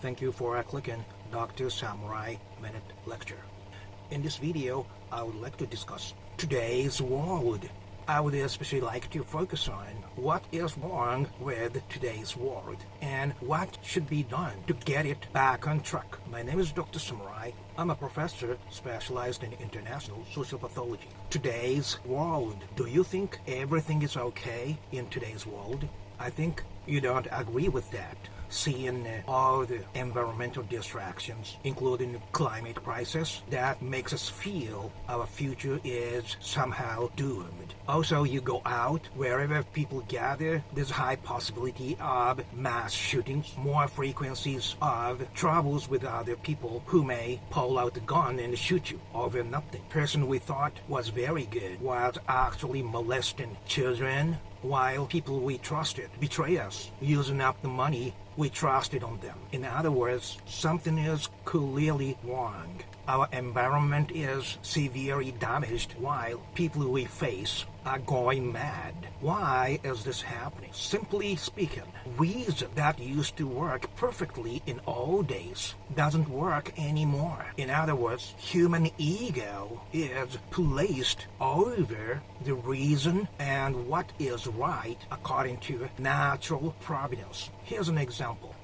Thank you for clicking Dr. Samurai Minute Lecture. In this video, I would like to discuss today's world. I would especially like to focus on what is wrong with today's world and what should be done to get it back on track. My name is Dr. Samurai. I'm a professor specialized in international social pathology. Today's world. Do you think everything is okay in today's world? I think you don't agree with that. Seeing all the environmental distractions, including climate crisis, that makes us feel our future is somehow doomed. Also, you go out, wherever people gather, there's high possibility of mass shootings, more frequencies of troubles with other people who may pull out a gun and shoot you over nothing. Person we thought was very good was actually molesting children, while people we trusted betray us, using up the money we trusted on them. In other words, something is clearly wrong. Our environment is severely damaged while people we face are going mad. Why is this happening? Simply speaking, reason that used to work perfectly in old days doesn't work anymore. In other words, human ego is placed over the reason and what is right according to natural providence. Here's an example.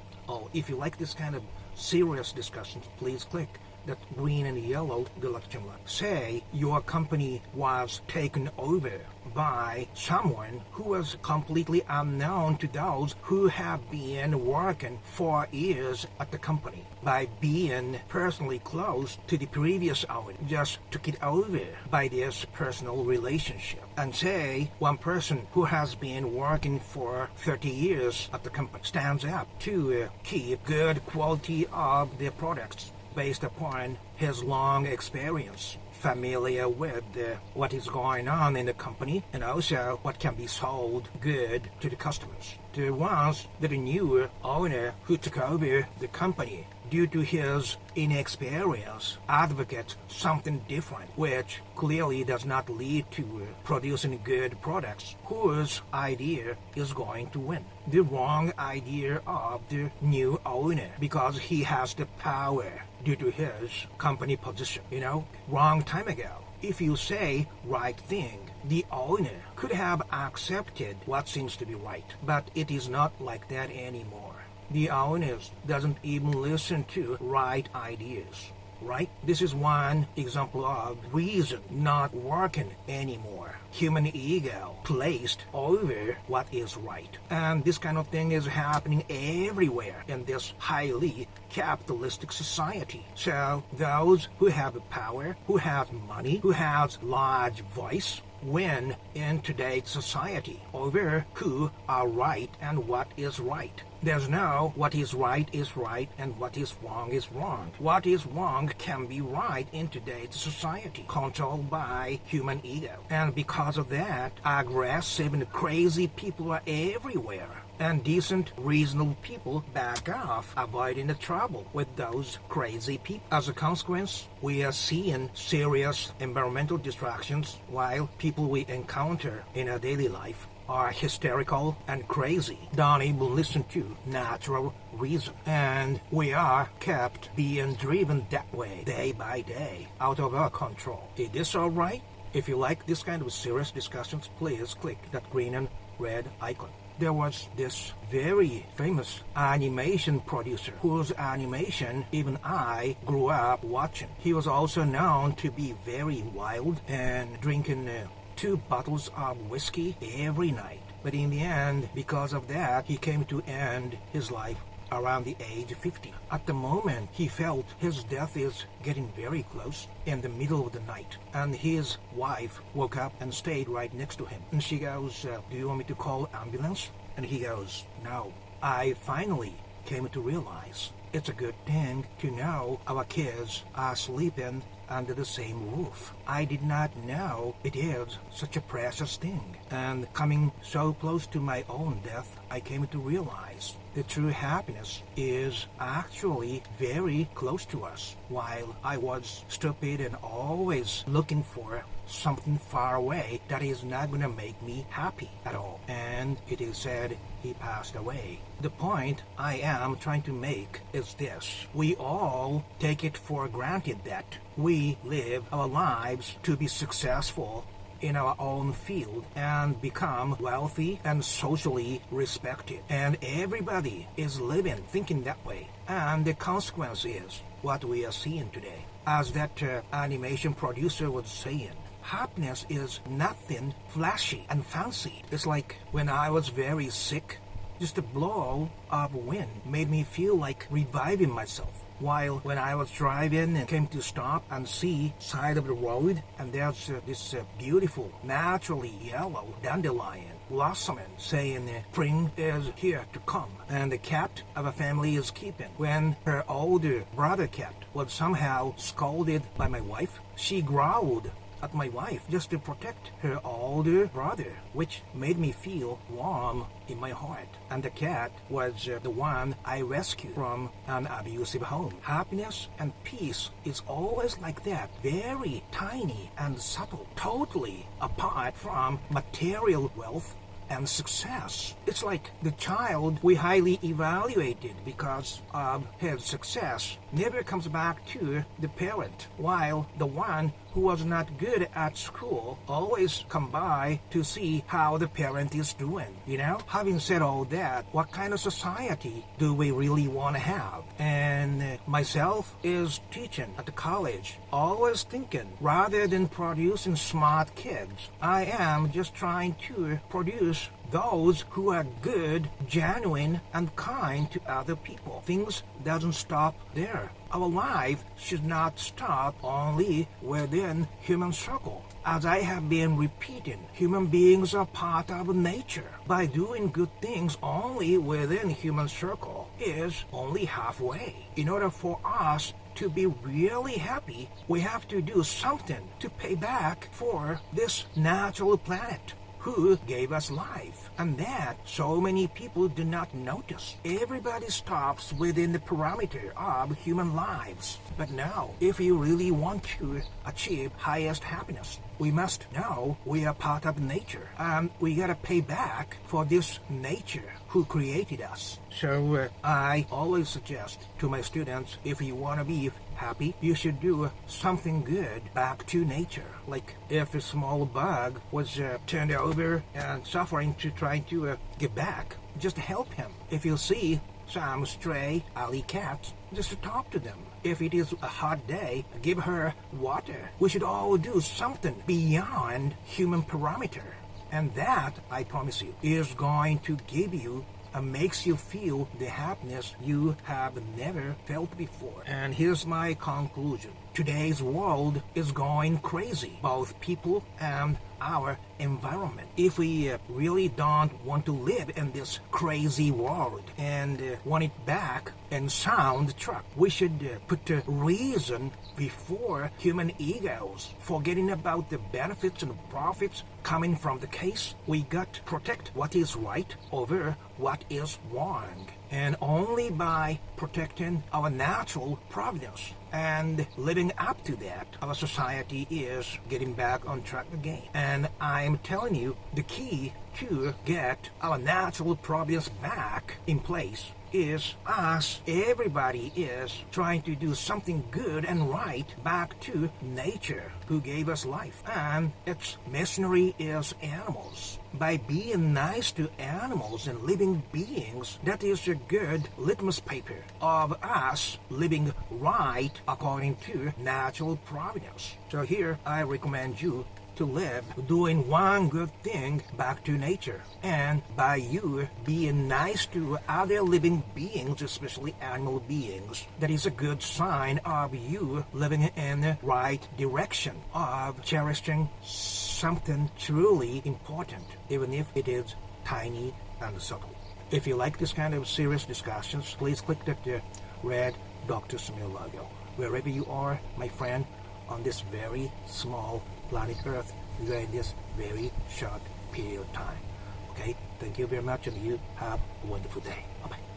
If you like this kind of serious discussions, please click that green and yellow direction line. Say your company was taken over by someone who was completely unknown to those who have been working for years at the company. By being personally close to the previous owner, just took it over by this personal relationship. And say one person who has been working for 30 years at the company stands up to keep good quality of their products based upon his long experience, familiar with what is going on in the company and also what can be sold good to the customers. The ones that the new owner who took over the company, due to his inexperience, advocate something different, which clearly does not lead to producing good products, whose idea is going to win. The wrong idea of the new owner, because he has the power due to his company position. Wrong time ago. If you say right thing, the owner could have accepted what seems to be right, but it is not like that anymore. The owner doesn't even listen to right ideas, right? This is one example of reason not working anymore. Human ego placed over what is right. And this kind of thing is happening everywhere in this highly capitalistic society. So those who have power, who have money, who have large voice, win in today's society over who are right and what is right. There's no what is right and what is wrong is wrong. What is wrong can be right in today's society, controlled by human ego. And because of that, aggressive and crazy people are everywhere. And decent, reasonable people back off, avoiding the trouble with those crazy people. As a consequence, we are seeing serious environmental distractions while people we encounter in our daily life are hysterical and crazy, don't even listen to natural reason. And we are kept being driven that way day by day, out of our control. Is this alright? If you like this kind of serious discussions, please click that green and red icon. There was this very famous animation producer whose animation even I grew up watching. He was also known to be very wild and drinking 2 bottles of whiskey every night. But in the end, because of that, he came to end his life around the age of 50. At the moment, he felt his death is getting very close in the middle of the night. And his wife woke up and stayed right next to him. And she goes, do you want me to call ambulance? And he goes, no. I finally came to realize it's a good thing to know our kids are sleeping under the same roof. I did not know it is such a precious thing. And coming so close to my own death, I came to realize the true happiness is actually very close to us. While I was stupid and always looking for something far away that is not gonna make me happy at all. And it is said he passed away. The point I am trying to make is this. We all take it for granted that we live our lives to be successful in our own field and become wealthy and socially respected. And everybody is living thinking that way. And the consequence is what we are seeing today. As that animation producer was saying, happiness is nothing flashy and fancy. It's like when I was very sick, just a blow of wind made me feel like reviving myself. While when I was driving and came to stop and see side of the road, and there's this beautiful, naturally yellow dandelion blossoming, saying spring is here to come, and the cat of a family is keeping. When her older brother cat was somehow scolded by my wife, she growled at my wife just to protect her older brother, which made me feel warm in my heart. And the cat was the one I rescued from an abusive home. Happiness and peace is always like that, very tiny and subtle, totally apart from material wealth and success. It's like the child we highly evaluated because of his success never comes back to the parent, while the one who was not good at school always come by to see how the parent is doing. Having said all that, what kind of society do we really want to have? And myself is teaching at the college, always thinking rather than producing smart kids, I am just trying to produce those who are good, genuine, and kind to other people. Things doesn't stop there. Our life should not stop only within human circle. As I have been repeating, human beings are part of nature. By doing good things only within human circle is only halfway. In order for us to be really happy, we have to do something to pay back for this natural planet who gave us life, and that so many people do not notice. Everybody stops within the parameter of human lives. But now, if you really want to achieve highest happiness, we must know we are part of nature, and we gotta pay back for this nature who created us. So I always suggest to my students, if you want to be happy, you should do something good back to nature. Like if a small bug was turned over and suffering to try to get back, just help him. If you see some stray alley cats, just talk to them. If it is a hot day, give her water. We should all do something beyond human parameter. And that, I promise you, is going to give you and makes you feel the happiness you have never felt before. And here's my conclusion. Today's world is going crazy, both people and our environment. If we really don't want to live in this crazy world and want it back in sound track, we should put reason before human egos, forgetting about the benefits and profits coming from the case. We got to protect what is right over what is wrong. And only by protecting our natural providence and living up to that, our society is getting back on track again. And I'm telling you, the key to get our natural providence back in place is us. Everybody is trying to do something good and right back to nature who gave us life. And its missionary is animals. By being nice to animals and living beings, that is a good litmus paper of us living right according to natural providence. So here I recommend you to live doing one good thing back to nature. And by you being nice to other living beings, especially animal beings, that is a good sign of you living in the right direction of cherishing something truly important, even if it is tiny and subtle. If you like this kind of serious discussions, please click that red Dr. Samir logo. Wherever you are, my friend, on this very small planet Earth, during this very short period of time. Okay? Thank you very much, and you have a wonderful day. Bye-bye.